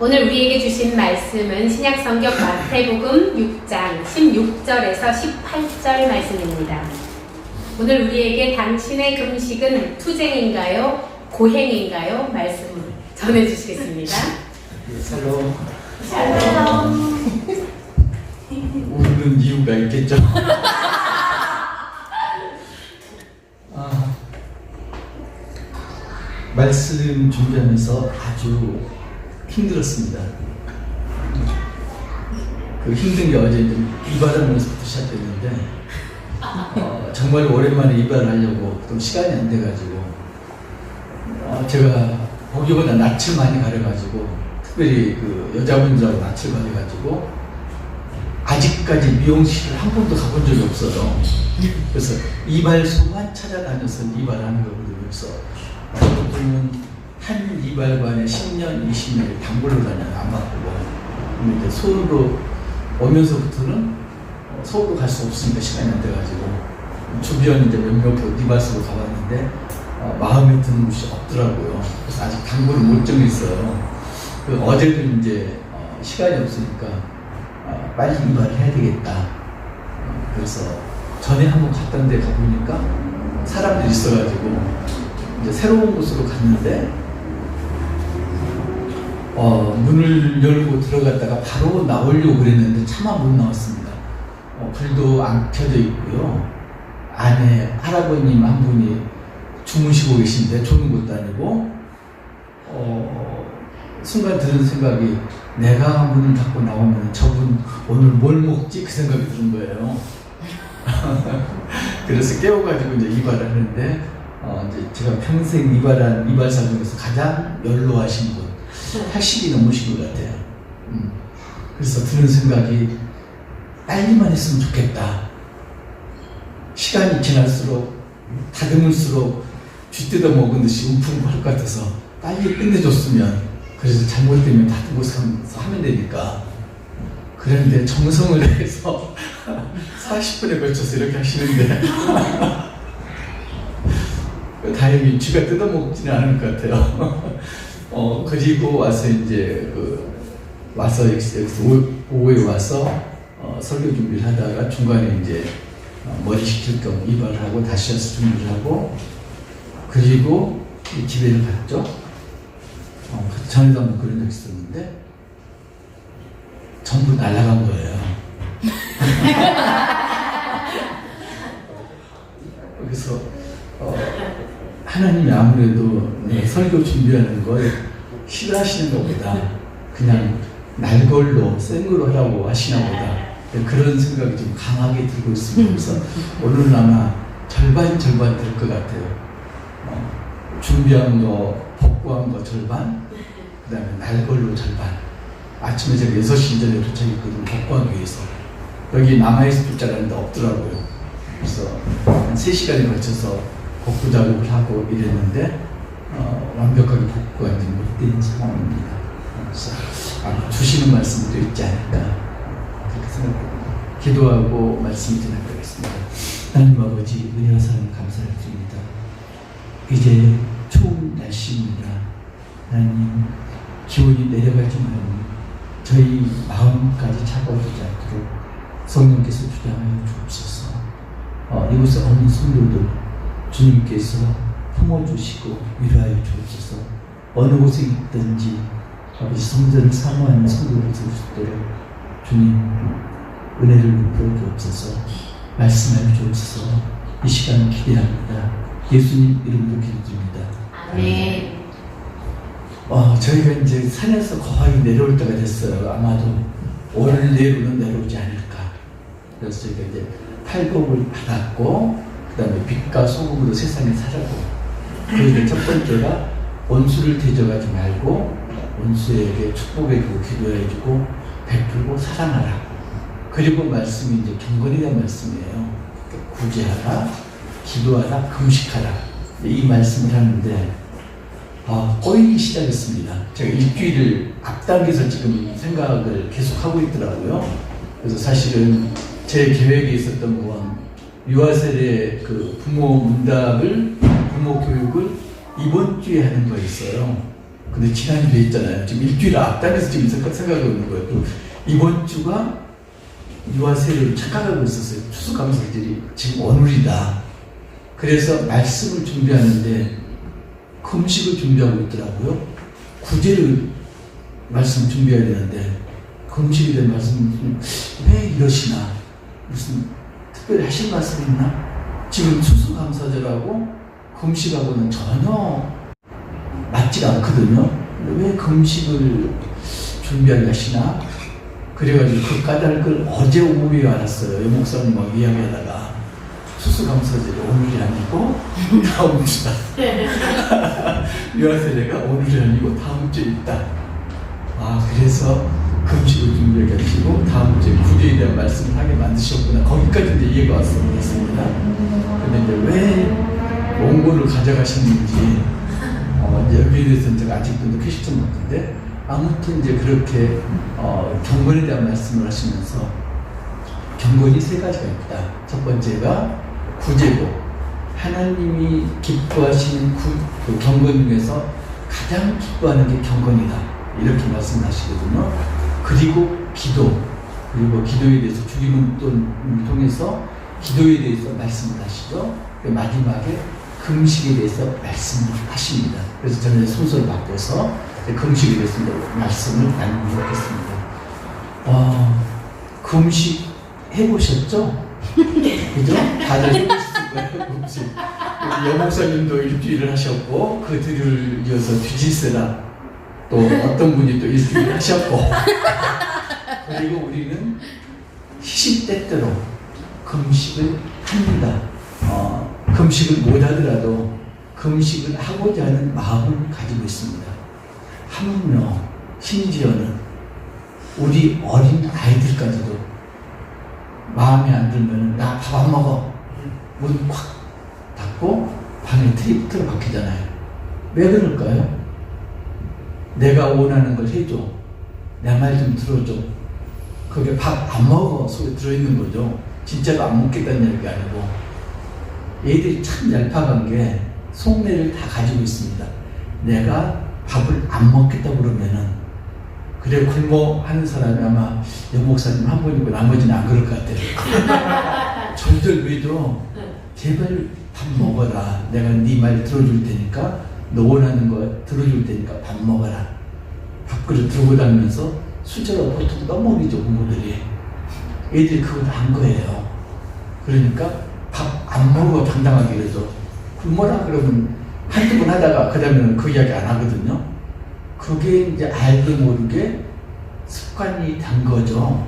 오늘 우리에게 주신 말씀은 신약성경 마태복음 6장 16절에서 18절 말씀입니다. 오늘 우리에게 당신의 금식은 투쟁인가요? 고행인가요? 말씀을 전해주시겠습니다. 샬롬. 샬롬. 웃는 이유가 있겠죠? 말씀 준비하면서 아주 힘들었습니다. 그 힘든 게 어제 이발하면서부터 시작됐는데 정말 오랜만에 이발을 하려고 또 시간이 안 돼가지고 제가 보기보다 낯을 많이 가려가지고 특별히 그 여자분들하고 낯을 가려가지고 아직까지 미용실을 한 번도 가본 적이 없어요. 그래서 이발소만 찾아다녀서 이발하는 거거든요. 그래서 보통은 한 이발관에 10년, 20년을 단골로 다녀요. 안 바꾸고. 근데 이제 서울로 오면서부터는 서울로 갈 수 없으니까 시간이 안 돼가지고 주변 이제 몇몇 이발소로 가봤는데 마음에 드는 곳이 없더라고요. 그래서 아직 단골을 못 정했어요. 어제도 이제 시간이 없으니까 빨리 이발을 해야 되겠다. 그래서 전에 한번 갔던 데 가보니까 사람들이 있어가지고 이제 새로운 곳으로 갔는데 문을 열고 들어갔다가 바로 나오려고 그랬는데 차마 못 나왔습니다. 불도 안 켜져 있고요. 안에 할아버님 한 분이 주무시고 계신데 조는 것도 아니고 순간 드는 생각이 내가 문을 닫고 나오면 저분 오늘 뭘 먹지? 그 생각이 드는 거예요. 그래서 깨워가지고 이제 이발을 하는데 이제 제가 평생 이발한 이발사 중에서 가장 연로하신 분 80이 넘으신 것 같아요. 그래서 드는 생각이 빨리만 했으면 좋겠다. 시간이 지날수록 다듬을수록 쥐 뜯어 먹은 듯이 움푹 할 것 같아서 빨리 끝내줬으면 그래서 잘못되면 다듬어서 하면 되니까. 그런데 정성을 해서 40분에 걸쳐서 이렇게 하시는데 다행히 쥐가 뜯어먹지는 않을 것 같아요. 그리고 와서 이제 와서 여기서 오후에 와서 설교 준비를 하다가 중간에 이제 머리 식힐 겸 이발을 하고 다시 와서 준비를 하고 그리고 집에를 갔죠. 전에도 한번 그런 적 있었는데 전부 날아간 거예요. 그래서 하나님이 아무래도 설교 준비하는 걸 싫어하시는 것보다 그냥 날 걸로 센 걸로 하라고 하시나 보다 그런 생각이 좀 강하게 들고 있습니다. 그래서 오늘은 아마 절반 될 것 같아요. 준비한 거, 복구한 거 절반, 그 다음에 날 걸로 절반. 아침에 제가 6시 전에 도착했거든요. 복구하기 위해서. 여기 남아있을 줄 알았는데 없더라고요. 그래서 한 3시간에 걸쳐서 복구 작업을 하고 이랬는데 완벽하게 복구가 못 된 상황입니다. 그래서 아마 주시는 말씀도 있지 않을까 그렇게 생각합니다. 기도하고 말씀 드리도록 하겠습니다. 하나님 아버지 은혜와 사랑 감사를 드립니다. 이제 추운 날씨입니다. 하나님 기온이 내려가지만 저희 마음까지 차가워지지 않도록 성령께서 주장하여 주옵소서. 이곳에 없는 성도들 주님께서 품어주시고 위로하여 주옵소서. 어느 곳에 있든지 아버지 성전을 사모하는 성도들 될 수 있도록 주님 은혜를 베풀어 주옵소서. 말씀하여 주옵소서. 이 시간을 기대합니다. 예수님 이름으로 기도드립니다. 아멘. 저희가 이제 산에서 거의 내려올 때가 됐어요. 아마도 올 내로는 내려오지 않을까. 그래서 저희가 이제 팔복을 받았고 그 다음에 빛과 소금으로 세상에 살아고 그리고 첫 번째가 원수를 대적하지 말고 원수에게 축복해주고 기도해주고 베풀고 사랑하라. 그리고 말씀이 이제 경건에 대한 말씀이에요. 구제하라, 기도하라, 금식하라. 이 말씀을 하는데 꼬이기 시작했습니다. 제가 일주일을 앞당겨서 지금 생각을 계속 하고 있더라고요. 그래서 사실은 제 계획에 있었던 건 유아세대 부모 문답을 부모 교육을 이번 주에 하는 거였어요. 근데 지난주에 있잖아요. 지금 일주일 앞당겨서 지금 생각하고 있는 거예요. 또 이번 주가 유아세를 착각하고 있었어요. 추수감사절이 지금 오늘이다. 그래서 말씀을 준비하는데 금식을 준비하고 있더라고요. 구제를 말씀 준비해야 되는데 금식에 대한 말씀 왜 이러시나, 무슨 특별히 하신 말씀 있나? 지금 추수감사절하고 금식하고는 전혀 맞지가 않거든요. 근데 왜 금식을 준비하게 하시나? 그래가지고 그 까닭을 어제 오후에 알았어요. 목사님하고 이야기하다가 추수감사절이 오늘이 아니고 다음 주다. 유아세례가 오늘이 아니고 다음 주에 있다. 아, 그래서 금식을 준비하게 하시고 다음 주에 구제에 대한 말씀을 하게 만드셨구나. 거기까지 이제 이해가 왔습니다. 근데 이제 왜 원고를 가져가셨는지 이제 여기에 대해서는 제가 아직도 캐시 좀 못한데, 아무튼 이제 그렇게 경건에 대한 말씀을 하시면서 경건이 세 가지가 있다. 첫 번째가 구제고, 하나님이 기뻐하시는 그 경건 중에서 가장 기뻐하는 게 경건이다, 이렇게 말씀하시거든요. 그리고 기도, 그리고 기도에 대해서 주기문돈을 통해서 기도에 대해서 말씀을 하시죠. 마지막에 금식에 대해서 말씀을 하십니다. 그래서 저는 순서를 바꿔서 금식에 대해서 말씀을 나누도록 하겠습니다. 금식 해보셨죠? 그죠? 다들 해보셨을 거예요, 금식. 여목사님도 일주일을 하셨고, 그 뒤를 이어서 뒤질세라 또 어떤 분이 또 일주일을 하셨고, 그리고 우리는 시시때때로 금식을 합니다. 금식을 못하더라도 금식을 하고자 하는 마음을 가지고 있습니다. 하물며 심지어는 우리 어린 아이들까지도 마음에 안 들면 나 밥 안 먹어, 문 콱 닫고 방에 틀어박히잖아요. 왜 그럴까요? 내가 원하는 걸 해줘, 내 말 좀 들어줘. 그게 밥 안 먹어 소리 들어있는 거죠. 진짜로 안 먹겠다는 얘기가 아니고. 얘들이 참 얄팍한 게 속내를 다 가지고 있습니다. 내가 밥을 안 먹겠다고 그러면은, 그래 굶어하는 사람이 아마 연목사님 한 분이고 나머지는 안 그럴 것 같아요. 절절 믿어. 제발 밥 먹어라. 내가 네 말 들어줄 테니까, 너 원하는 거 들어줄 테니까 밥 먹어라. 밥그릇 들고 다니면서 수저로 보통 떠먹이죠, 부모들이. 애들이 그거 다 한 거예요. 그러니까 밥 안 먹어 당당하게 그러죠. 굶어라 그러면 한두 번 하다가 그 다음에는 그 이야기 안 하거든요. 그게 이제 알도 모르게 습관이 된 거죠.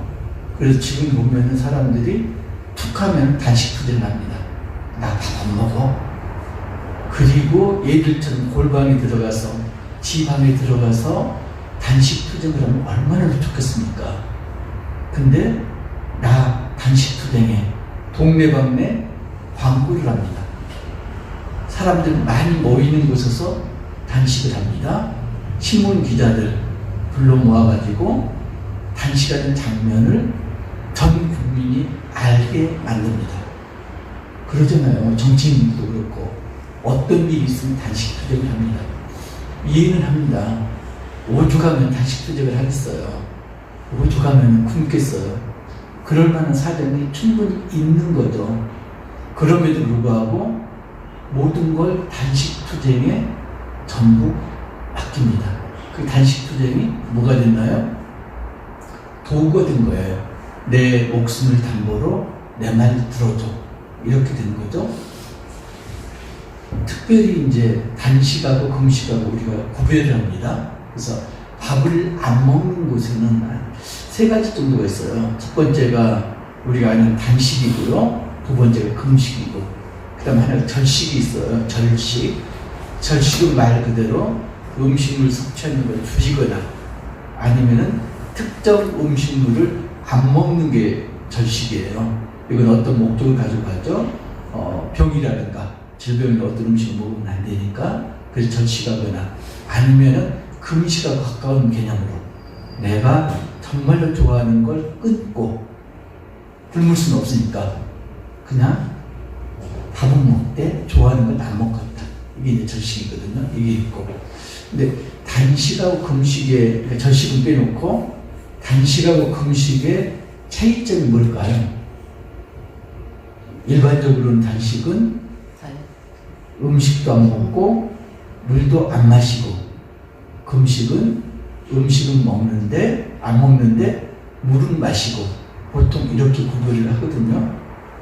그래서 지금 보면은 사람들이 툭 하면 단식 투쟁을 합니다. 나 밥 안 먹어. 그리고 얘들처럼 골방에 들어가서, 지방에 들어가서 단식 투쟁을 하면 얼마나 좋겠습니까? 근데 나 단식 투쟁에 동네방네 광고를 합니다. 사람들 많이 모이는 곳에서 단식을 합니다. 신문 기자들 불러 모아가지고 단식하는 장면을 전 국민이 알게 만듭니다. 그러잖아요. 정치인들도 그렇고 어떤 일이 있으면 단식 투쟁을 합니다. 이해는 합니다. 오죽하면 단식 투쟁을 하겠어요. 오죽하면 굶겠어요. 그럴 만한 사정이 충분히 있는 거죠. 그럼에도 불구하고 모든 걸 단식 투쟁에 전부 맡깁니다. 그 단식 투쟁이 뭐가 됐나요? 도구가 된 거예요. 내 목숨을 담보로 내 말 들어줘. 이렇게 된 거죠. 특별히 이제 단식하고 금식하고 우리가 구별을 합니다. 그래서 밥을 안 먹는 곳에는 세 가지 정도가 있어요. 첫 번째가 우리가 아는 단식이고요. 두 번째가 금식이고, 그 다음에 하나가 절식이 있어요. 절식. 절식은 말 그대로 음식물 섭취하는 걸 줄이거나 아니면은 특정 음식물을 안 먹는 게 절식이에요. 이건 어떤 목적을 가지고 하죠? 병이라든가 질병이나 어떤 음식을 먹으면 안 되니까, 그래서 절식하거나 아니면은 금식하고 가까운 개념으로 내가 정말로 좋아하는 걸 끊고, 굶을 수는 없으니까 그냥 밥은 먹되 좋아하는 건 안 먹겠다. 이게 이제 절식이거든요. 이게 있고. 근데 단식하고 금식의, 그러니까 절식은 빼놓고 단식하고 금식의 차이점이 뭘까요? 일반적으로는 단식은 음식도 안 먹고 물도 안 마시고, 금식은 음식은 먹는데 안 먹는데 물은 마시고, 보통 이렇게 구별을 하거든요.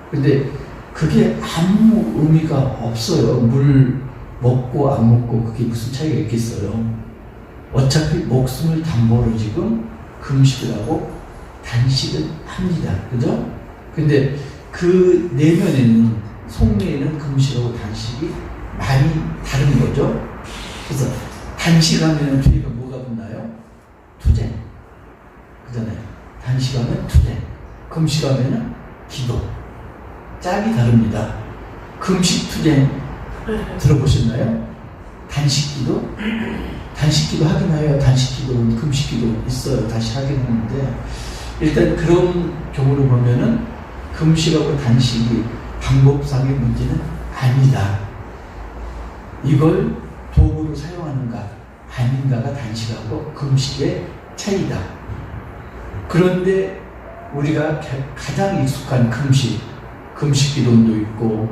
근데 그게 아무 의미가 없어요. 물 먹고 안 먹고 그게 무슨 차이가 있겠어요. 어차피 목숨을 담보로 지금 금식을 하고 단식을 합니다. 그죠? 근데 그 내면에는, 속내에는 금식하고 단식이 많이 다른 거죠. 그래서 단식하면 뒤에가 뭐가 붙나요? 투쟁. 그잖아요. 단식하면 투쟁. 금식하면 기도. 짝이 다릅니다. 금식 투쟁 들어보셨나요? 단식 기도? 단식 기도 하긴 해요. 단식 기도, 금식 기도 있어요. 다시 하긴 하는데, 일단 그런 경우로 보면은 금식하고 단식이 방법상의 문제는 아니다. 이걸 도구로 사용하는가 아닌가가 단식하고 금식의 차이다. 그런데 우리가 가장 익숙한 금식 기도도 있고,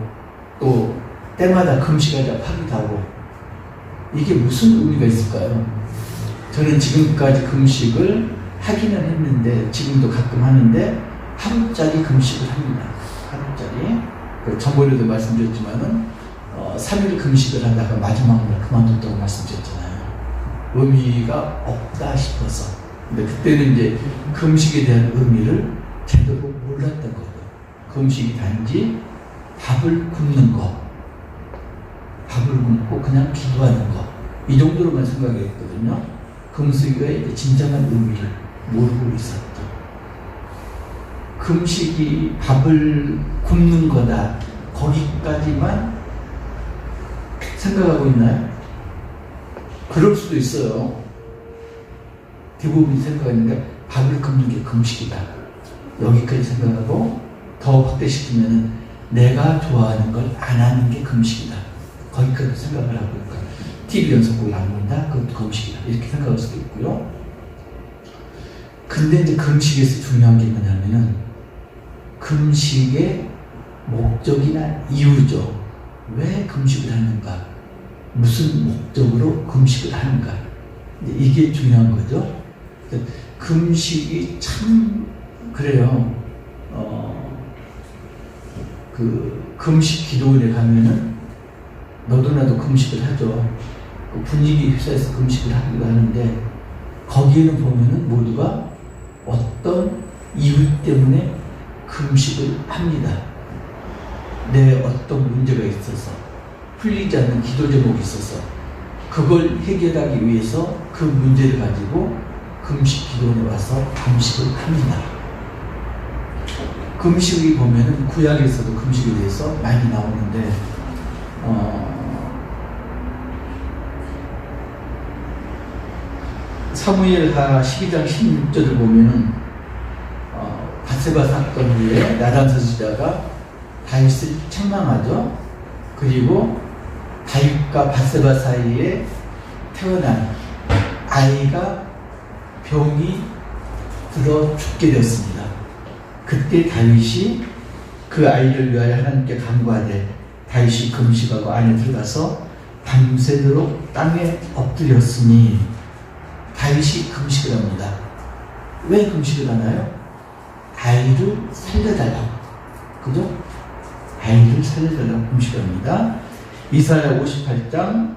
또 때마다 금식하자 하기도 하고, 이게 무슨 의미가 있을까요? 저는 지금까지 금식을 하기는 했는데, 지금도 가끔 하는데, 하루짜리 금식을 합니다. 하루짜리. 저번에도 말씀드렸지만은 3일 금식을 하다가 마지막 날 그만뒀다고 말씀드렸잖아요. 의미가 없다 싶어서. 근데 그때는 이제 금식에 대한 의미를 제대로 몰랐던 거고, 금식이 단지 밥을 굶는 거, 밥을 굶고 그냥 기도하는 거, 이 정도로만 생각했거든요. 금식의 진정한 의미를 모르고 있었죠. 금식이 밥을 굶는 거다, 거기까지만 생각하고 있나요? 그럴 수도 있어요. 대부분이 생각하는데 밥을 굶는 게 금식이다, 여기까지 생각하고, 더 확대시키면 내가 좋아하는 걸 안 하는 게 금식이다, 거기까지 생각을 하고 있고, TV 연속극을 안 본다, 그것도 금식이다, 이렇게 생각할 수도 있고요. 근데 이제 금식에서 중요한 게 뭐냐면은 금식의 목적이나 이유죠. 왜 금식을 하는가? 무슨 목적으로 금식을 하는가? 이게 중요한 거죠. 금식이 참 그래요. 그 금식 기도원에 가면은 너도 나도 금식을 하죠. 그 분위기 휩싸여서 금식을 하기도 하는데, 거기에는 보면은 모두가 어떤 이유 때문에 금식을 합니다. 내 어떤 문제가 있어서, 풀리지 않는 기도 제목이 있어서, 그걸 해결하기 위해서 그 문제를 가지고 금식 기도원에 와서 금식을 합니다. 금식이 보면은 구약에서도 금식에 대해서 많이 나오는데, 사무엘하 12장 16절을 보면은 바세바 사건 후에 나단 선지자가 다윗을 책망하죠. 그리고 다윗과 바세바 사이에 태어난 아이가 병이 들어 죽게 되었습니다. 그때 다윗이 그 아이를 위하여 하나님께 간구하되, 다윗이 금식하고 안에 들어가서 밤새도록 땅에 엎드렸으니, 다윗이 금식을 합니다. 왜 금식을 하나요? 아이를 살려달라고. 그죠? 아이를 살려달라고 금식을 합니다. 이사야 58장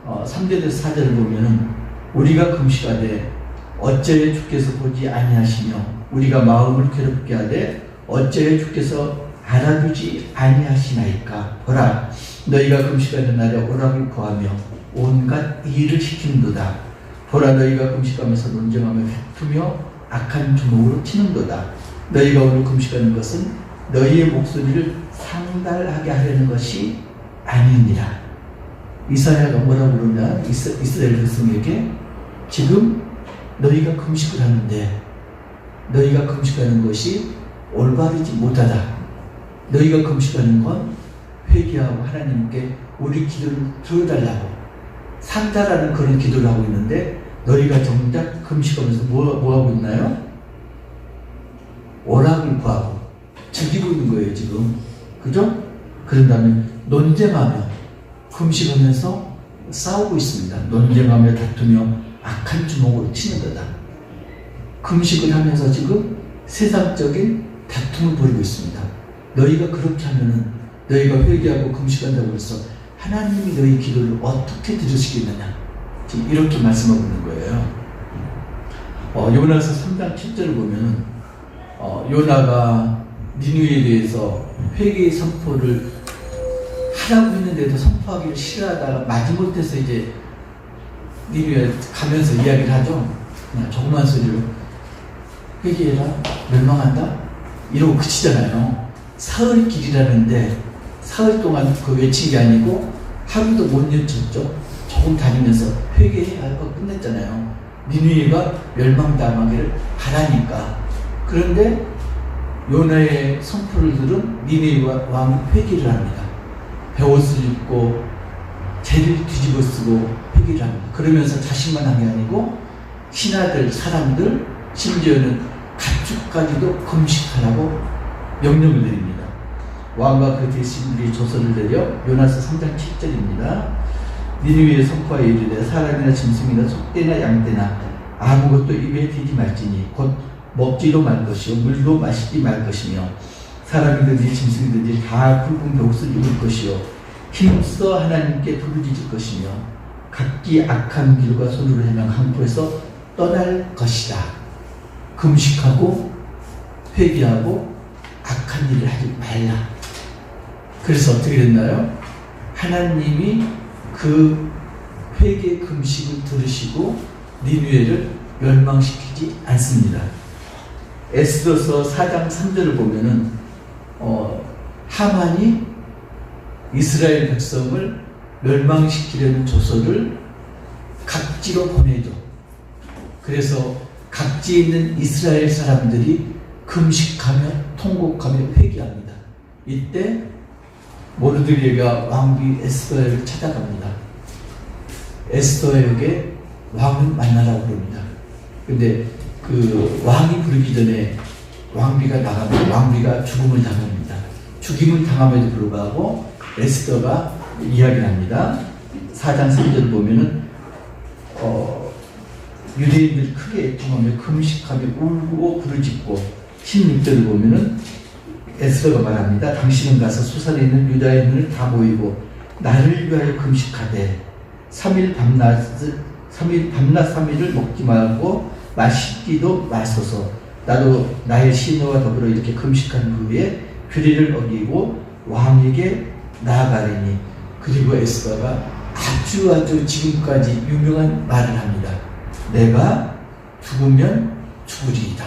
3절에서 4절을 보면은, 우리가 금식하되 어찌하여 주께서 보지 아니하시며, 우리가 마음을 괴롭게 하되 어찌하여 주께서 알아주지 아니하시나이까. 보라, 너희가 금식하는 날에 오락을 거하며 온갖 일을 시키는도다. 보라, 너희가 금식하면서 논쟁하며 다투며 악한 주먹으로 치는도다. 너희가 오늘 금식하는 것은 너희의 목소리를 상달하게 하려는 것이 아니니라. 이사야가 뭐라고 그러냐, 이스라엘 백성에게 지금 너희가 금식을 하는데, 너희가 금식하는 것이 올바르지 못하다. 너희가 금식하는 건 회개하고 하나님께 우리 기도를 들어달라고, 산다라는 그런 기도를 하고 있는데 너희가 정작 금식하면서 뭐 하고 있나요? 오락을 구하고 즐기고 있는 거예요 지금. 그죠? 그런 다음에 논쟁하며 금식하면서 싸우고 있습니다. 논쟁하며 다투며 악한 주먹으로 치는 거다. 금식을 하면서 지금 세상적인 다툼을 벌이고 있습니다. 너희가 그렇게 하면은 너희가 회개하고 금식한다고 해서 하나님이 너희 기도를 어떻게 들으시겠느냐, 지금 이렇게 말씀하고 있는 거예요. 요나서 3장 7절을 보면은 요나가 니느웨에 대해서 회개의 선포를 하라고 했는데도 선포하기를 싫어하다가 마지못해서 이제 니느웨에 가면서 이야기를 하죠. 그냥 조그만 소리로 회개해라, 멸망한다 이러고 그치잖아요. 사흘 길이라는데 사흘 동안 그 외친 게 아니고 하루도 못 외쳤죠. 조금 다니면서 회개해야 하고 끝냈잖아요. 니느웨가 멸망당하기를 바라니까. 그런데 요나의 선포를 들은 니느웨 왕이 회개를 합니다. 베옷을 입고 재를 뒤집어 쓰고 회개를 합니다. 그러면서 자신만 한 게 아니고 신하들, 사람들, 심지어는 가축까지도 금식하라고 명령을 내립니다. 왕과 그 대신들이 조서를 내려 요나서 3장 7절입니다. 니느웨에 선포하여 이르되 사람이나 짐승이나 소떼나 양떼나 아무것도 입에 대지 말지니 곧 먹지도 말 것이요 물도 마시지 말 것이며 사람이든지 짐승이든지 다 굵은 벽옷을 입을 것이요 힘써 하나님께 부르짖을 것이며 각기 악한 길과 손으로 행한 항구에서 떠날 것이다. 금식하고 회개하고 악한 일을 하지 말라. 그래서 어떻게 됐나요? 하나님이 그 회개 금식을 들으시고 니느웨를 멸망시키지 않습니다. 에스더서 4장 3절을 보면은 하만이 이스라엘 백성을 멸망시키려는 조서를 각지로 보내죠. 그래서 각지에 있는 이스라엘 사람들이 금식하며 통곡하며 회개합니다. 이때 모르드게가 왕비 에스더에게 찾아갑니다. 에스더에게 왕을 만나라고 그럽니다. 근데 그 왕이 부르기 전에 왕비가 나가면 왕비가 죽음을 당합니다. 죽임을 당함에도 불구하고 에스더가 이야기를 합니다. 4장 3절 보면은 유대인들 크게 애통하며 금식하며 울고 부르짖고 16절을 보면은 에스더가 말합니다. 당신은 가서 수산에 있는 유다의 눈을 다 모이고 나를 위하여 금식하되 3일 밤낮 3일을 먹지 말고 마시지도 마소서. 나도 나의 시너와 더불어 이렇게 금식한 후에 규례를 어기고 왕에게 나아가리니. 그리고 에스더가 아주 지금까지 유명한 말을 합니다. 내가 죽으면 죽으리이다.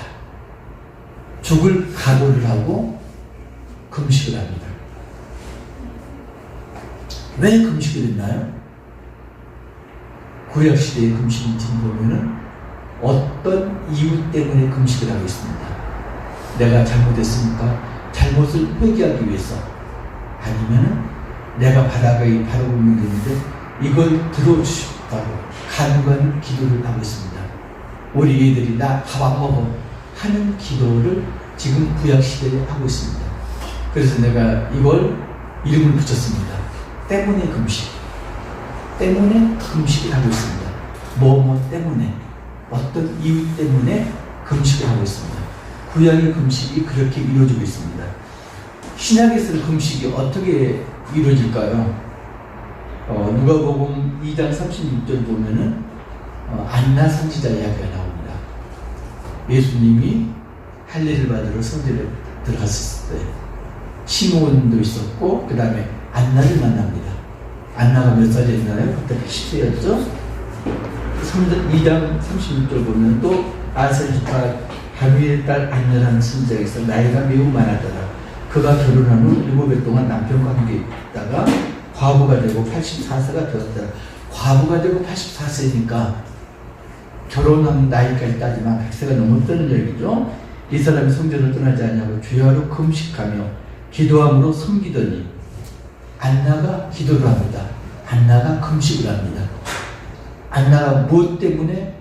죽을 각오를 하고 금식을 합니다. 왜 금식을 했나요? 구약시대의 금식을 지금 보면은 어떤 이유 때문에 금식을 하고 있습니다. 내가 잘못했으니까 잘못을 회개하기 위해서, 아니면은 내가 바라고 있는 게 있는데 이걸 들어주셨다고 간구하는 기도를 하고 있습니다. 우리 애들이 나 밥 안 먹어 하는 기도를 지금 구약시대에 하고 있습니다. 그래서 내가 이걸 이름을 붙였습니다. 때문에 금식. 때문에 금식을 하고 있습니다. 뭐 때문에, 어떤 이유 때문에 금식을 하고 있습니다. 구약의 금식이 그렇게 이루어지고 있습니다. 신약에서는 금식이 어떻게 이루어질까요? 누가복음 2장 36절 보면은 안나 선지자 이야기가 나옵니다. 예수님이 할례를 받으러 성전에 들어갔을 때 시몬도 있었고 그 다음에 안나를 만납니다. 안나가 몇 살이었나요? 그때 10세였죠? 2장 36절 보면 또 아셀주파 다윗의 딸 안나라는 선지자가 있어 나이가 매우 많았더라. 그가 결혼한 후 7해 동안 남편과 함께 있다가 과부가 되고 84세가 되었더라. 과부가 되고 84세니까 결혼한 나이까지 따지면 100세가 넘었다는 얘기죠. 이 사람이 성전을 떠나지 않냐고 주야로 금식하며 기도함으로 섬기더니 안나가 기도를 합니다. 안나가 금식을 합니다. 안 나가 무엇 때문에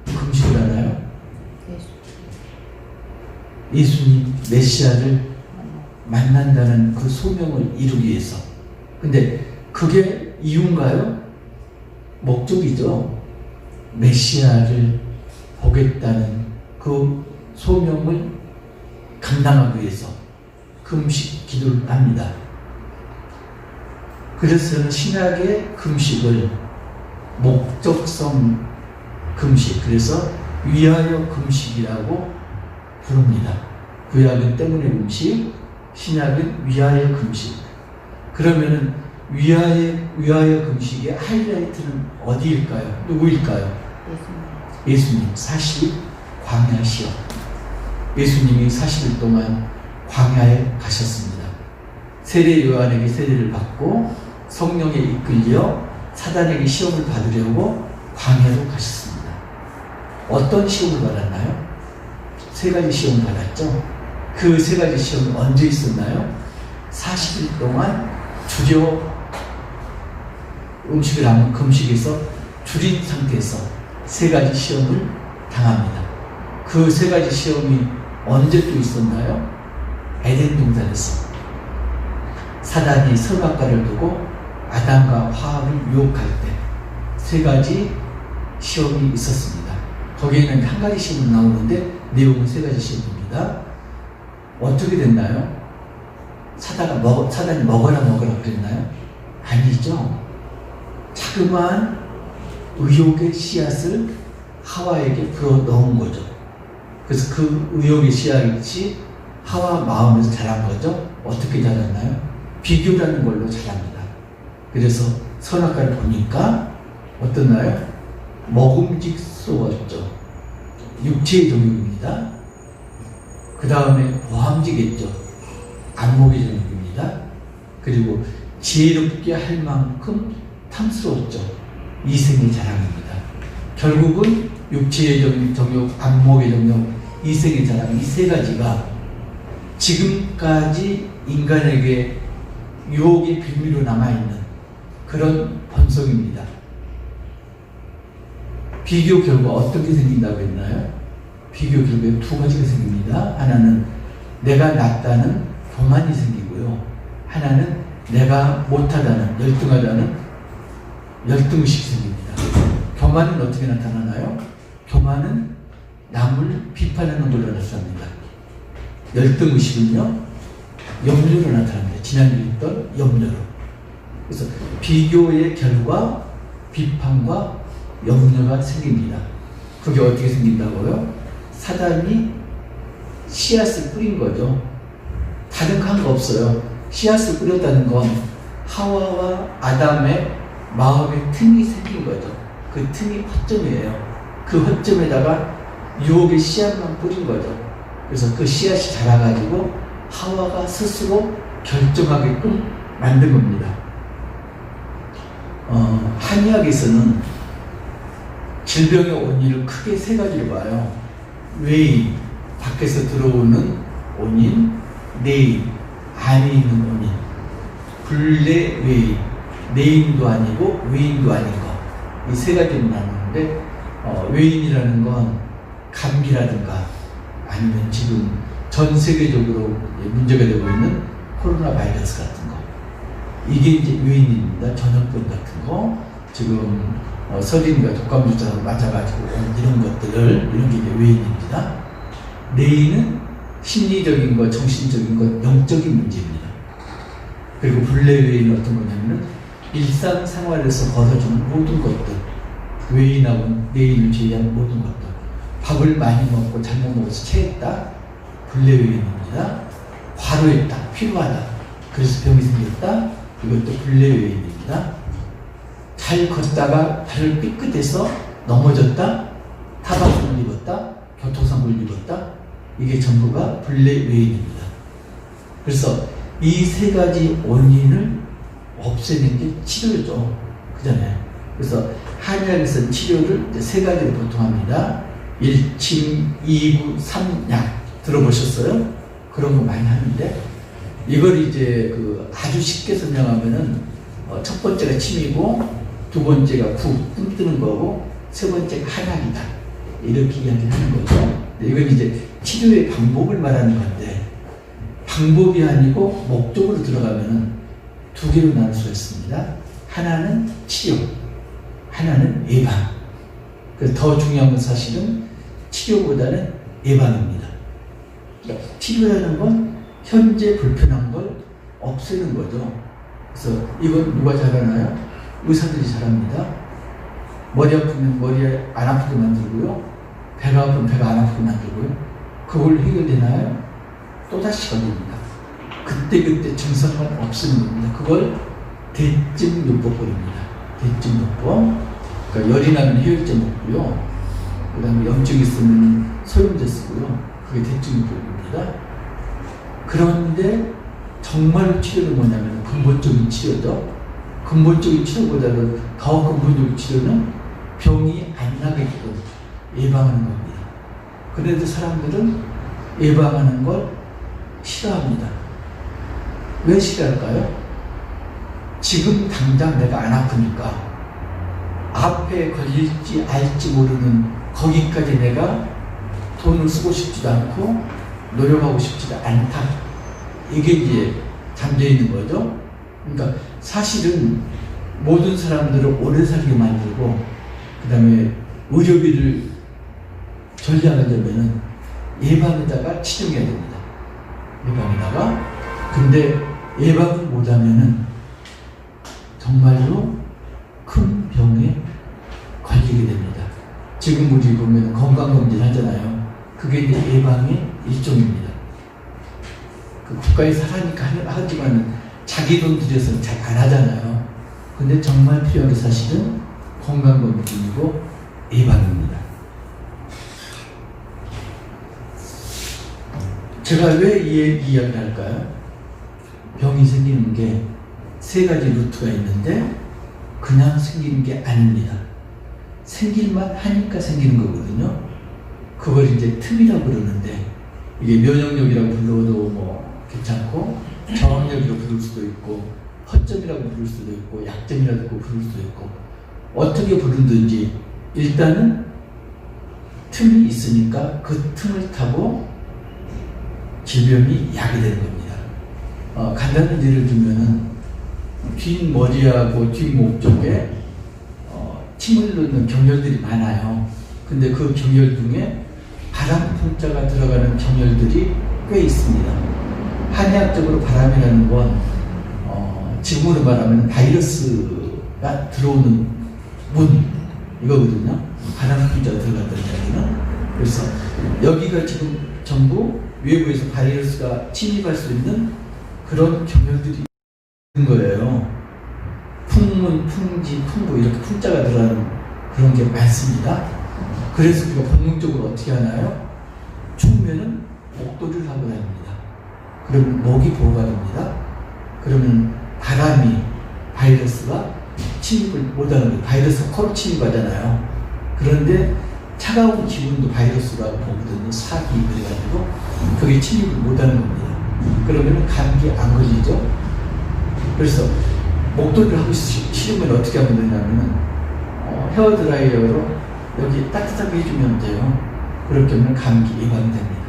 금식을 하나요? 예수님 메시아를 만난다는 그 소명을 이루기 위해서. 근데 그게 이유인가요? 목적이죠. 메시아를 보겠다는 그 소명을 감당하기 위해서 금식 기도를 합니다. 그래서 저는 신약의 금식을 목적성 금식, 그래서 위하여 금식이라고 부릅니다. 구약은 때문에 금식, 신약은 위하여 금식. 그러면은 위하여 금식의 하이라이트는 어디일까요? 누구일까요? 예수님. 40 광야 시험. 예수님이 40일 동안 광야에 가셨습니다. 세례 요한에게 세례를 받고 성령에 이끌려 사단에게 시험을 받으려고 광야로 가셨습니다. 어떤 시험을 받았나요? 세 가지 시험을 받았죠. 그 세 가지 시험은 언제 있었나요? 40일 동안 주저 음식을 하면 금식에서 줄인 상태에서 세 가지 시험을 당합니다. 그 세 가지 시험이 언제 또 있었나요? 에덴 동산에서 사단이 선악과를 두고 아담과 하와를 유혹할 때 세 가지 시험이 있었습니다. 거기에는 한 가지 시험이 나오는데 내용은 세 가지 시험입니다. 어떻게 됐나요? 사단이 먹어라 그랬나요? 아니죠. 자그마한 의욕의 씨앗을 하와에게 불어 넣은 거죠. 그래서 그 의욕의 씨앗이 하와 마음에서 자란 거죠. 어떻게 자랐나요? 비교라는 걸로 자랍니다. 그래서 선악과를 보니까 어떻나요? 먹음직스러웠죠. 육체의 정욕입니다. 그 다음에 보함지겠죠. 안목의 정욕입니다. 그리고 지혜롭게 할 만큼 탐스러웠죠. 이생의 자랑입니다. 결국은 육체의 정욕, 안목의 정욕, 이생의 자랑, 이 세 가지가 지금까지 인간에게 유혹의 빌미로 남아있는 그런 본성입니다. 비교 결과 어떻게 생긴다고 했나요? 비교 결과에 두 가지가 생깁니다. 하나는 내가 낫다는 교만이 생기고요. 하나는 내가 못하다는, 열등하다는 열등의식이 생깁니다. 교만은 어떻게 나타나나요? 교만은 남을 비판하는 걸로 나타납니다. 열등의식은요, 염려로 나타납니다. 지난주에 했던 염려로. 그래서 비교의 결과 비판과 염려가 생깁니다. 그게 어떻게 생긴다고요? 사단이 씨앗을 뿌린 거죠. 다른 거 없어요. 씨앗을 뿌렸다는 건 하와와 아담의 마음의 틈이 생긴 거죠. 그 틈이 허점이에요. 그 허점에다가 유혹의 씨앗만 뿌린 거죠. 그래서 그 씨앗이 자라가지고 하와가 스스로 결정하게끔 만든 겁니다. 한의학에서는 질병의 원인을 크게 세 가지로 봐요. 외인, 밖에서 들어오는 원인, 내인, 안에 있는 원인. 불내 외인, 내인도 아니고 외인도 아닌 것. 이 세 가지로 나누는데 외인이라는 건 감기라든가 아니면 지금 전 세계적으로 문제가 되고 있는 코로나 바이러스 같은 거. 이게 이제 외인입니다. 전염병 같은 거. 지금 서린과 독감주사로 맞아가지고 이런 것들을, 이런 게 이제 외인입니다. 내인은 심리적인 것, 정신적인 것, 영적인 문제입니다. 그리고 불내외인은 어떤 거냐면은 일상생활에서 벌어지는 모든 것들, 외인하고 내인을 제외한 모든 것들. 밥을 많이 먹고 잘못 먹어서 체했다, 불내외인입니다. 과로했다, 피로하다, 그래서 병이 생겼다, 이것도 불내외인입니다. 잘 걷다가 발을 삐끗해서 넘어졌다, 타박상을 입었다, 교통사고를 입었다, 이게 전부가 불내외인입니다. 그래서 이 세 가지 원인을 없애는 게 치료죠. 그잖아요. 그래서 한의학에서는 치료를 세 가지로 보통 합니다. 1침, 2구, 3약 들어보셨어요? 그런 거 많이 하는데 이걸 이제 아주 쉽게 설명하면은 첫 번째가 침이고, 두 번째가 붕 뜨는 거고, 세 번째가 한약이다. 이렇게 이야기하는 거죠. 이건 이제 치료의 방법을 말하는 건데, 방법이 아니고 목적으로 들어가면은 두 개로 나눌 수가 있습니다. 하나는 치료, 하나는 예방. 그래서 더 중요한 건 사실은 치료보다는 예방입니다. 그러니까 치료라는 건 현재 불편한 걸 없애는 거죠. 그래서 이건 누가 잘하나요? 의사들이 잘합니다. 머리 아프면 머리 안 아프게 만들고요. 배가 아프면 배가 안 아프게 만들고요. 그걸 해결되나요? 또다시 걸립니다. 그때그때 증상만 없애는 겁니다. 그걸 대증요법입니다. 대증요법. 그러니까 열이 나면 해열제 먹고요. 그 다음에 염증이 있으면 소염제 쓰고요. 그게 대증요법입니다. 그런데 정말 치료는 뭐냐면 근본적인 치료죠. 근본적인 치료보다는 더 근본적인 치료는 병이 안 나게끔 예방하는 겁니다. 그런데 사람들은 예방하는 걸 싫어합니다. 왜 싫어할까요? 지금 당장 내가 안 아프니까 앞에 걸릴지 알지 모르는 거기까지 내가 돈을 쓰고 싶지도 않고 노력하고 싶지도 않다. 이게 이제 잠재 있는 거죠. 그러니까 사실은 모든 사람들을 오래 살게 만들고 그 다음에 의료비를 절약하려면 예방에다가 치료해야 됩니다. 예방에다가. 근데 예방을 못하면은 정말로 큰 병에 걸리게 됩니다. 지금 우리 보면 건강검진 하잖아요. 그게 이제 예방의 일종입니다. 그 국가에서 하니까 하지만 자기 돈 들여서 잘 안 하잖아요. 근데 정말 필요한 게 사실은 건강검진이고 예방입니다. 제가 왜 이 이야기를 할까요? 병이 생기는 게 세 가지 루트가 있는데 그냥 생기는 게 아닙니다. 생길만 하니까 생기는 거거든요. 그걸 이제 틈이라고 그러는데 이게 면역력이라고 불러도 뭐 괜찮고 저항력이라고 부를 수도 있고 허점이라고 부를 수도 있고 약점이라고 부를 수도 있고 어떻게 부르든지 일단은 틈이 있으니까 그 틈을 타고 질병이 야기되는 겁니다. 간단한 예를 들면은 뒷머리하고 뒷목 쪽에 침을 넣는 경혈들이 많아요. 근데 그 경혈 중에 바람 풍자가 들어가는 경혈들이 꽤 있습니다. 한의학적으로 바람이라는 건 지금으로 말하면 바이러스가 들어오는 문 이거거든요. 바람 풍자가 들어간다는 이야기는. 그래서 여기가 지금 전부 외부에서 바이러스가 침입할 수 있는 그런 경혈들이 있는 거예요. 풍문, 풍지, 풍부 이렇게 풍자가 들어가는 그런 게 많습니다. 그래서 우리가 본능적으로 어떻게 하나요? 추우면은 목도리를 하고 다닙니다. 그러면 목이 보호가 됩니다. 그러면 바람이 바이러스가 침입을 못하는 거예요. 바이러스가 코로 침입하잖아요. 그런데 차가운 기운도 바이러스라고 보거든요. 사기 그래가지고 그게 침입을 못하는 겁니다. 그러면 감기 안 걸리죠. 그래서 목도리를 하고 싫으면 어떻게 하면 되냐면은 헤어드라이어로 여기 따뜻하게 해주면 돼요. 그렇게 하면 감기 예방이 됩니다.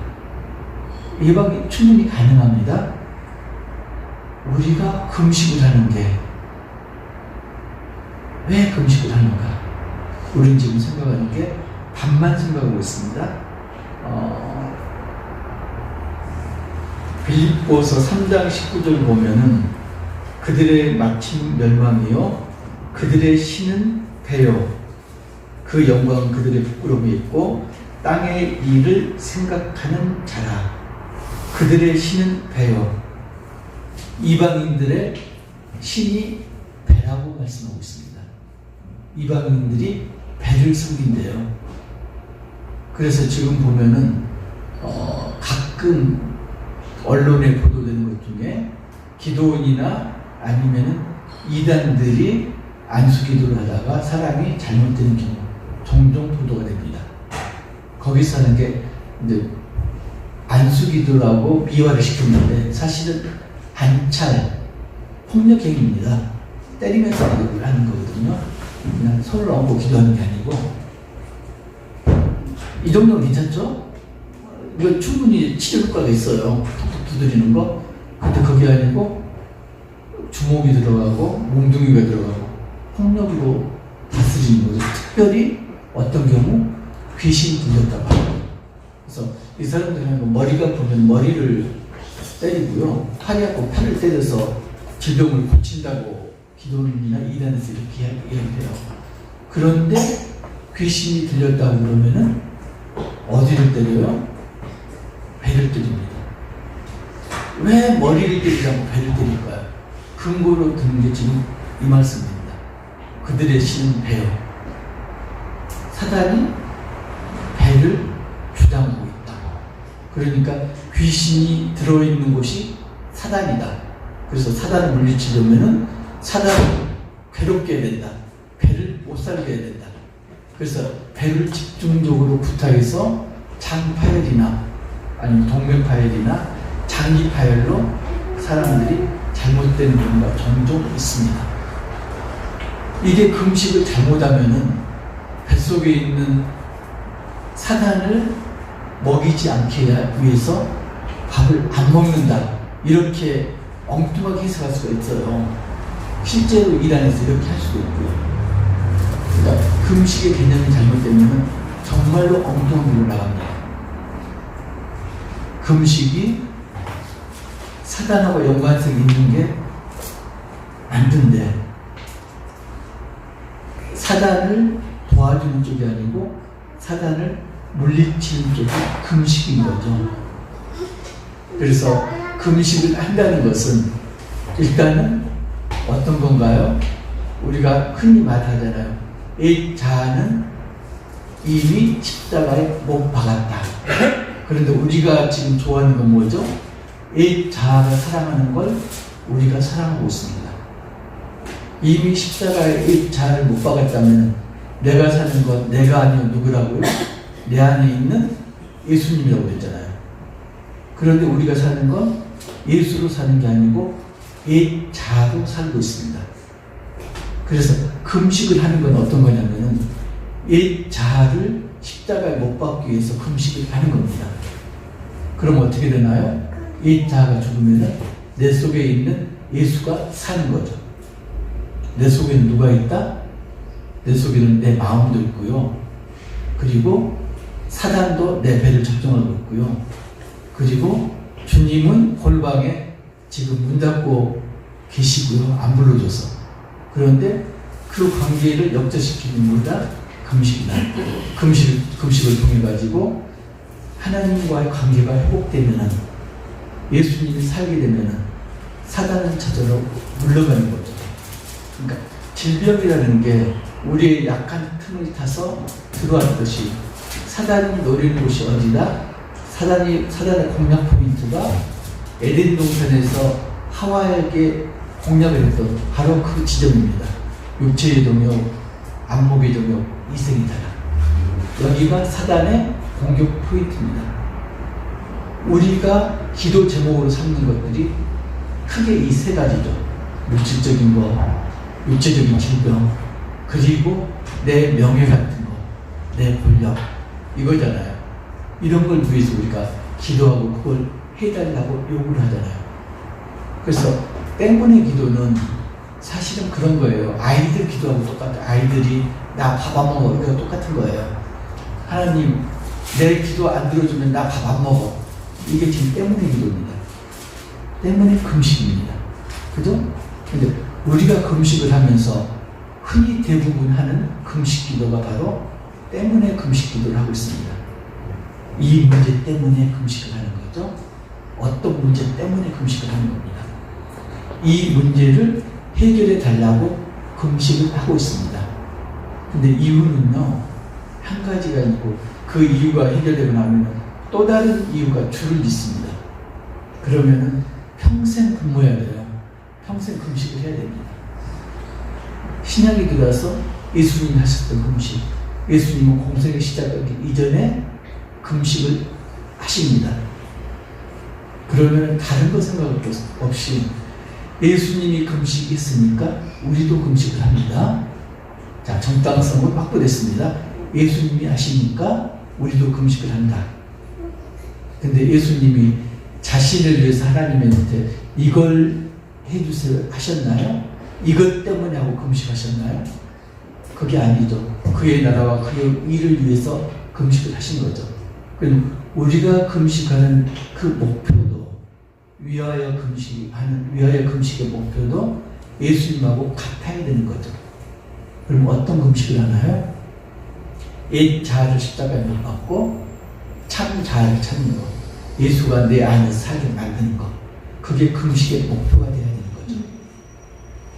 예방이 충분히 가능합니다. 우리가 금식을 하는 게 왜 금식을 하는가? 우리는 지금 생각하는 게 반만 생각하고 있습니다. 빌립보서 3장 19절 보면은 그들의 마침 멸망이요 그들의 신은 배요 그 영광은 그들의 부끄러움이 있고 땅의 일을 생각하는 자라. 그들의 신은 배요. 이방인들의 신이 배라고 말씀하고 있습니다. 이방인들이 배를 섬긴대요. 그래서 지금 보면은 가끔 언론에 보도되는 것 중에 기도원이나 아니면은 이단들이 안수기도를 하다가 사람이 잘못되는 경우 종종 보도가 됩니다. 거기서 하는 게 이제 안수기도라고 미화를 시켰는데 사실은 안찰 폭력행위입니다. 때리면서 하는 거거든요. 그냥 손을 얹고 기도하는 게 아니고. 이 정도는 괜찮죠? 이거 충분히 치료 효과가 있어요. 톡톡 두드리는 거. 근데 그게 아니고 주먹이 들어가고 몽둥이가 들어가고 폭력으로 다스리는 거죠. 특별히 어떤 경우 귀신이 들렸다고 합니다. 그래서 이 사람들은 머리가 보면 머리를 때리고요. 팔이 아프고 팔을 때려서 질병을 고친다고 기도원이나 이단에서 이렇게 얘기해요. 그런데 귀신이 들렸다고 그러면은 어디를 때려요? 배를 때립니다. 왜 머리를 때리지 않고 배를 때릴까요? 근거로 듣는 게 지금 이 말씀입니다. 그들의 신은 배요. 사단이 배를 주장하고 있다. 그러니까 귀신이 들어있는 곳이 사단이다. 그래서 사단을 물리치려면은 사단을 괴롭게 해야 된다. 배를 못 살게 해야 된다. 그래서 배를 집중적으로 부탁해서 장파열이나 아니면 동맥파열이나 장기파열로 사람들이 잘못되는 경우가 종종 있습니다. 이게 금식을 잘못하면은 뱃속에 있는 사단을 먹이지 않게 위해서 밥을 안 먹는다. 이렇게 엉뚱하게 해석할 수가 있어요. 실제로 이란에서 이렇게 할 수도 있고요. 그러니까 금식의 개념이 잘못되면 정말로 엉뚱한 길로 나갑니다. 금식이 사단하고 연관성이 있는 게 맞는데 사단을 도와주는 쪽이 아니고 사단을 물리치는 쪽이 금식인 거죠. 그래서 금식을 한다는 것은 일단은 어떤 건가요? 우리가 흔히 말하잖아요. 이 자아는 이미 십자가에 못 박았다. 그런데 우리가 지금 좋아하는 건 뭐죠? 이 자아가 사랑하는 걸 우리가 사랑하고 있습니다. 이미 십자가에 이 자아를 못 박았다면 내가 사는 건 내가 아니면 누구라고요? 내 안에 있는 예수님이라고 했잖아요. 그런데 우리가 사는 건 예수로 사는 게 아니고 이 자아로 살고 있습니다. 그래서 금식을 하는 건 어떤 거냐면은 이 자아를 십자가에 못 박기 위해서 금식을 하는 겁니다. 그럼 어떻게 되나요? 이 자아가 죽으면 내 속에 있는 예수가 사는 거죠. 내 속에는 누가 있다? 내 속에는 내 마음도 있고요. 그리고 사단도 내 배를 적정하고 있고요. 그리고 주님은 골방에 지금 문 닫고 계시고요. 안 불러줘서. 그런데 그 관계를 역전시키는 뭐다? 금식이다. 금식을 통해 가지고 하나님과의 관계가 회복되면은 예수님이 살게 되면은 사단은 저절로 물러가는 거죠. 그러니까 질병이라는 게 우리의 약한 틈을 타서 들어왔듯이 사단이 노리는 곳이 어디다? 사단의 공략 포인트가 에덴 동산에서 하와에게 공략을 했던 바로 그 지점입니다. 육체의 동역, 안목의 동역, 이생이 다라. 여기가 사단의 공격 포인트입니다. 우리가 기도 제목으로 삼는 것들이 크게 이 세 가지죠. 물질적인 거, 육체적인 질병, 그리고 내 명예 같은 거, 내 권력, 이거잖아요. 이런 걸 위해서 우리가 기도하고 그걸 해달라고 요구를 하잖아요. 그래서 땡분의 기도는 사실은 그런 거예요. 아이들 기도하고 똑같아요. 아이들이 나 밥 안 먹어. 이거 똑같은 거예요. 하나님, 내 기도 안 들어주면 나 밥 안 먹어. 이게 지금 때문의 기도입니다. 때문에 금식입니다. 그죠? 근데 우리가 금식을 하면서 흔히 대부분 하는 금식 기도가 바로 때문에 금식 기도를 하고 있습니다. 이 문제 때문에 금식을 하는 거죠. 어떤 문제 때문에 금식을 하는 겁니다. 이 문제를 해결해 달라고 금식을 하고 있습니다. 근데 이유는요, 한 가지가 있고 그 이유가 해결되고 나면 또 다른 이유가 줄을 잇습니다. 그러면은 평생 굶어야 돼요. 평생 금식을 해야 됩니다. 신약에 들어와서 예수님이 하셨던 금식, 예수님은 공생의 시작하기 이전에 금식을 하십니다. 그러면 다른 거 생각 없이 예수님이 금식했으니까 우리도 금식을 합니다. 자, 정당성은 확보됐습니다. 예수님이 하시니까 우리도 금식을 한다. 근데 예수님이 자신을 위해서 하나님한테 이걸 해주세요 하셨나요? 이것 때문에 하고 금식하셨나요? 그게 아니죠. 그의 나라와 그의 일을 위해서 금식을 하신 거죠. 그럼 우리가 금식하는 그 목표도 위하여 금식의 목표도 예수님하고 같아야 되는 거죠. 그럼 어떤 금식을 하나요? 옛 자아를 십자가에 못 박고 참 자아를 찾는 거. 예수가 내 안에서 살게 만드는 거. 그게 금식의 목표가 되어야 되는 거죠.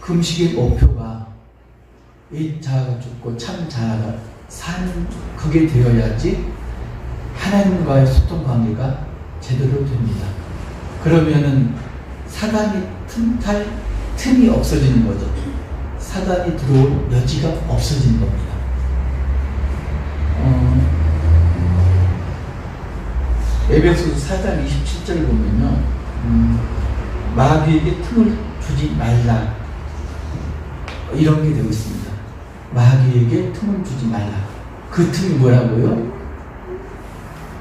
금식의 목표가 옛 자아가 죽고 참 자아가 사는 그게 되어야지 하나님과의 소통 관계가 제대로 됩니다. 그러면은 사단이 틈탈 틈이 없어지는 거죠. 사단이 들어올 여지가 없어지는 겁니다. 에베소서 4장 27절 보면요, 마귀에게 틈을 주지 말라 이런 게 되어 있습니다. 마귀에게 틈을 주지 말라. 그 틈이 뭐라고요?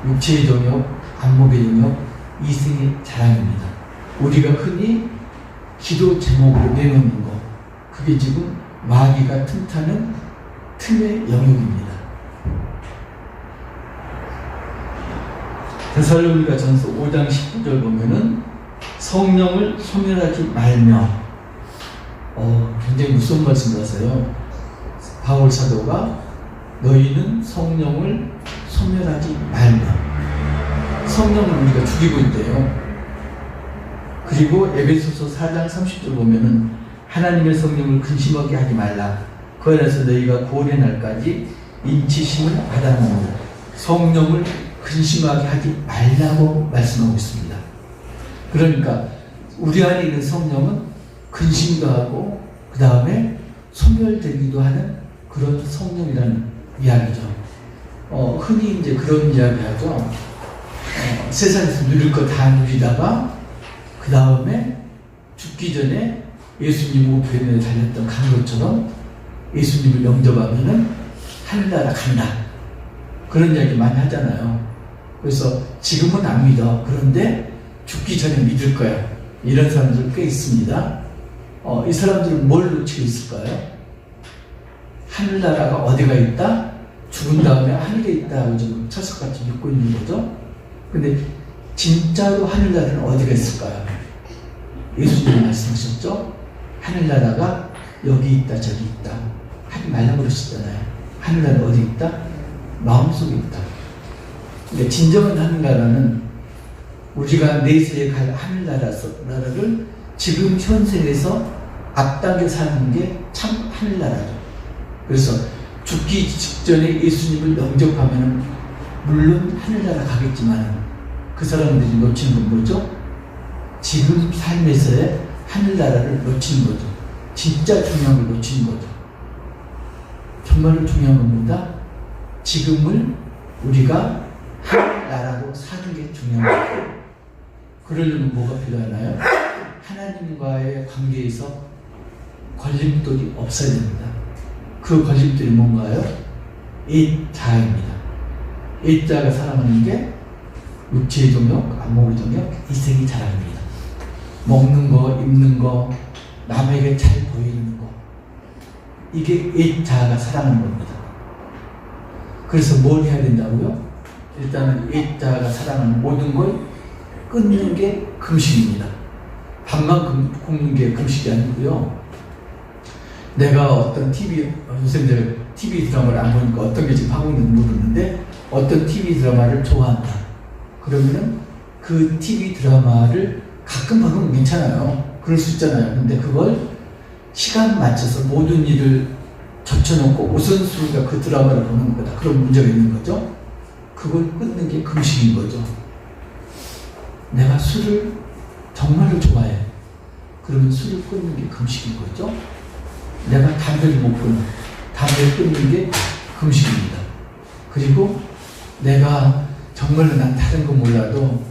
육체의 정욕, 안목의 정욕, 이생의 자랑입니다. 우리가 흔히 기도 제목으로 내놓는 거, 그게 지금 마귀가 틈타는 틈의 영역입니다. 데살로니가 전서 5장 19절 보면은 성령을 소멸하지 말며, 굉장히 무서운 말씀을 하세요. 바울 사도가 너희는 성령을 소멸하지 말며, 성령을 우리가 죽이고 있대요. 그리고 에베소서 4장 30절 보면은 하나님의 성령을 근심하게 하지 말라. 그 안에서 너희가 구원의 날까지 인치심을 받아놓으라. 성령을 근심하게 하지 말라고 말씀하고 있습니다. 그러니까 우리 안에 있는 성령은 근심도 하고 그 다음에 소멸되기도 하는 그런 성령이라는 이야기죠. 흔히 이제 그런 이야기 하죠. 세상에서 누릴 거 다 누리다가 그 다음에 죽기 전에 예수님 우편에 달렸던 강도처럼 예수님을 영접하면은 하늘나라 간다. 그런 이야기 많이 하잖아요. 그래서 지금은 안 믿어. 그런데 죽기 전에 믿을 거야. 이런 사람들 꽤 있습니다. 이 사람들은 뭘 놓치고 있을까요? 하늘나라가 어디가 있다? 죽은 다음에 하늘에 있다고 지금 철석같이 믿고 있는 거죠. 근데 진짜로 하늘나라는 어디가 있을까요? 예수님이 말씀하셨죠? 하늘나라가 여기 있다 저기 있다 하지 말라고 그러셨잖아요. 하늘나라 어디 있다? 마음속에 있다. 근데 진정한 하늘나라는 우리가 내세에 갈 하늘나라를 지금 현생에서 앞당겨 사는 게 참 하늘나라죠. 그래서 죽기 직전에 예수님을 영접하면 물론 하늘나라 가겠지만 그 사람들이 놓치는 건 뭐죠? 지금 삶에서의 하늘나라를 놓치는 거죠. 진짜 중요한 걸 놓치는 거죠. 정말로 중요한 겁니다. 지금을 우리가 하늘나라로 사는 게 중요한 거죠. 그러려면 뭐가 필요하나요? 하나님과의 관계에서 걸림돌이 없어야 됩니다. 그 걸림돌이 뭔가요? 옛자아입니다. 옛자아가 사랑하는 게 육체의 정욕, 안목의 정욕, 이생의 자랑입니다. 먹는 거, 입는 거, 남에게 잘 보이는 거, 이게 옛자아가 사랑하는 겁니다. 그래서 뭘 해야 된다고요? 일단은 옛자아가 사랑하는 모든 걸 끊는 게 금식입니다. 밥만 굶는 게 금식이 아니고요. 내가 어떤 요새 이제 TV 드라마를 안 보니까 어떤 게 지금 하고 있는지 모르는데 어떤 TV 드라마를 좋아한다. 그러면은 그 TV 드라마를 가끔 보면 괜찮아요. 그럴 수 있잖아요. 근데 그걸 시간 맞춰서 모든 일을 젖혀놓고 우선순위가 그 드라마를 보는 거다. 그런 문제가 있는 거죠. 그걸 끊는 게 금식인 거죠. 내가 술을 정말로 좋아해. 그러면 술을 끊는 게 금식인 거죠. 내가 담배를 못 끊어. 담배를 끊는 게 금식입니다. 그리고 내가 정말로 난 다른 거 몰라도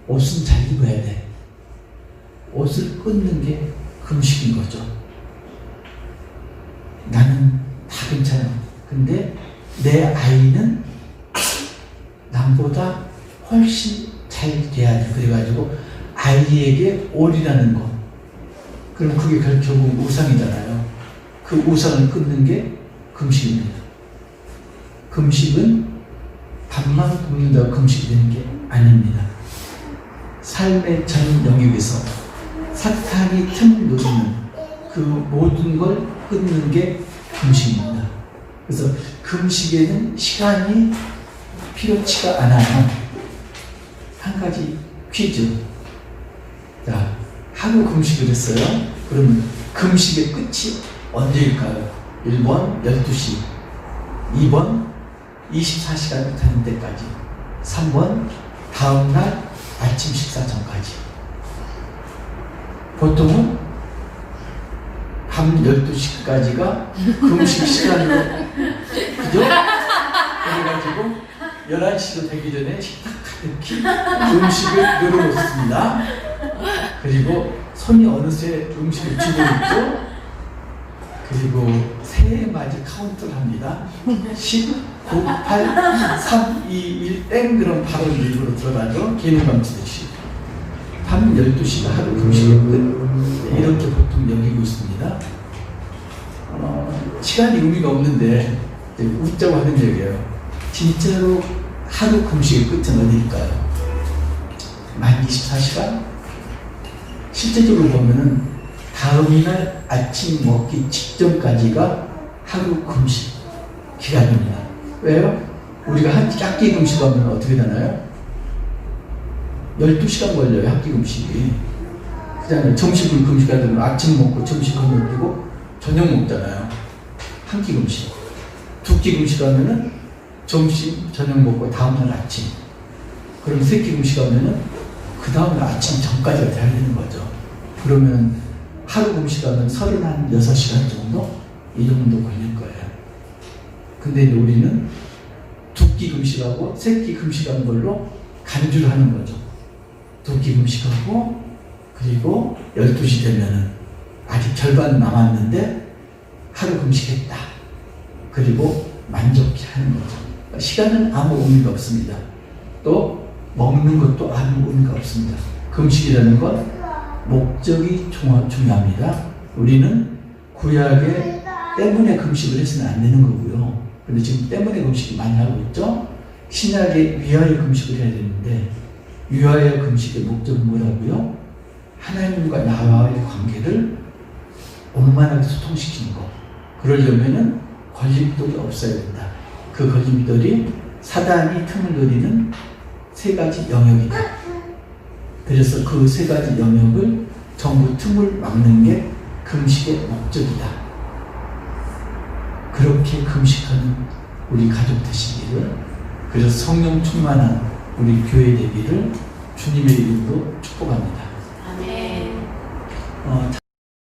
옷은 잘 입어야 돼. 옷을 끊는 게 금식인 거죠. 나는 다 괜찮아. 근데 내 아이는 남보다 훨씬 잘 돼야 돼. 그래가지고 아이에게 올이라는 거. 그럼 그게 결국 우상이잖아요. 그 우상을 끊는 게 금식입니다. 금식은 밥만 굶는다고 금식이 되는 게 아닙니다. 삶의 전 영역에서 사탄이 틈을 노리는 그 모든 걸 끊는 게 금식입니다. 그래서 금식에는 시간이 필요치가 않아요. 한 가지 퀴즈. 자, 하루 금식을 했어요. 그러면 금식의 끝이 언제일까요? 1번 12시, 2번 24시간 되는 때까지, 3번 다음날 아침 식사 전까지. 보통은 밤 12시까지가 금식 시간으로, 그죠? 그래가지고 11시도 되기 전에 식탁 가득히 음식을 늘어놓습니다. 그리고 손이 어느새 음식을 쥐고 있고, 그리고 새해 맞이 카운트를 합니다. 10, 9, 8, 3, 2, 1, 땡! 그럼 바로 일부로 들어가죠. 개는 감치듯이. 밤 12시가 하루 금식의 끝. 이렇게 보통 여기고 있습니다. 시간이 의미가 없는데 웃자고 하는 얘기예요. 진짜로 하루 금식의 끝은 어디일까요? 만 24시간? 실제적으로 보면은 다음날 아침 먹기 직전까지가 하루 금식 기간입니다. 왜요? 우리가 한 끼 금식하면 어떻게 되나요? 12시간 걸려요, 한 끼 금식이. 그다음에 점심을 금식하면 아침 먹고 점심 금식하고 저녁 먹잖아요. 한 끼 금식. 2끼 금식하면은 점심, 저녁 먹고 다음날 아침. 그럼 3끼 금식하면은 그 다음날 아침 전까지가 돼야 되는 거죠. 그러면 하루 금식하면 36시간 정도? 이 정도 걸릴 거예요. 근데 우리는 2끼 금식하고 3끼 금식하는 걸로 간주를 하는 거죠. 2끼 금식하고, 그리고 12시 되면은 아직 절반 남았는데 하루 금식했다. 그리고 만족해 하는 거죠. 시간은 아무 의미가 없습니다. 또 먹는 것도 아무 의미가 없습니다. 금식이라는 건 목적이 중요합니다. 우리는 구약에 때문에 금식을 해서는 안 되는 거고요. 근데 지금 때문에 금식이 많이 하고 있죠. 신약에 위하여 금식을 해야 되는데, 위하여 금식의 목적은 뭐라고요? 하나님과 나와의 관계를 원만하게 소통시키는 거. 그러려면은 걸림돌이 없어야 된다. 그 걸림돌이 사단이 틈을 노리는 3가지 영역이다. 그래서 그 3가지 영역을 전부 틈을 막는 게 금식의 목적이다. 그렇게 금식하는 우리 가족 되시기를, 그래서 성령 충만한 우리 교회 되기를 주님의 이름으로 축복합니다. 아멘.